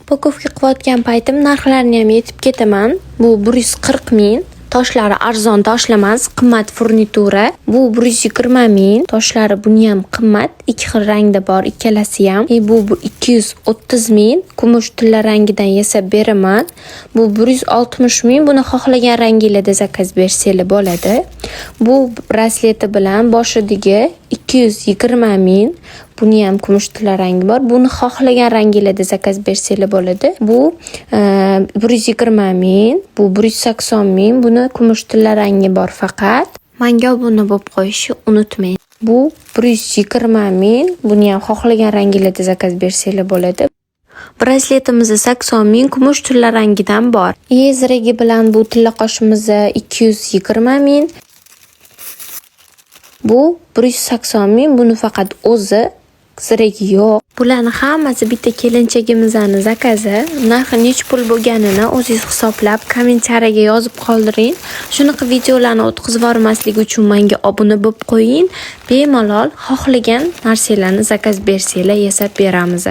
Pakovka qilayotgan paytim narxlarini ham yetib ketaman. Bu 140 ming. Toshlari arzon toshlar emas, qimmat furnitura. Bu 120 ming. Toshlari buni ham qimmat, ikki xil rangda bor, ikkalasi ham. Bu 230 ming. Kumush tilla rangidan yasab beraman. Bu 160 ming. Buni xohlagan rangingizda zakaz bersanglar bo'ladi. Bu brasleti bilan boshidagi 220 ming. Buni ham kumush tilla rangi bor. Buni xohlagan rangingizda zakaz bersanglar bo'ladi. Bu 120 ming, bu 180 ming. Buni kumush tilla rangi bor faqat. Menga obuna bo'lib qo'yishni unutmang. Bu 120 ming. Buni ham xohlagan rangingizda zakaz bersanglar bo'ladi. Brasletimiz 80 ming, kumush tilla rangidan bor. Yezragi bilan bu tilla qoshimiz 220 ming. Bu 180 ming. Buni faqat o'zi ziragi yo'q. Bularni hammasi bitta kelinchagimizning zakazi. Narxi nech pul bo'lganini o'zingiz hisoblab kommentariyaga yozib qoldiring. Shunaqa videolarni o'tkazib yubormaslik uchun menga obuna bo'lib qo'ying. Bemalol xohlagan narsalarni zakaz bersanglar yasab beramiz.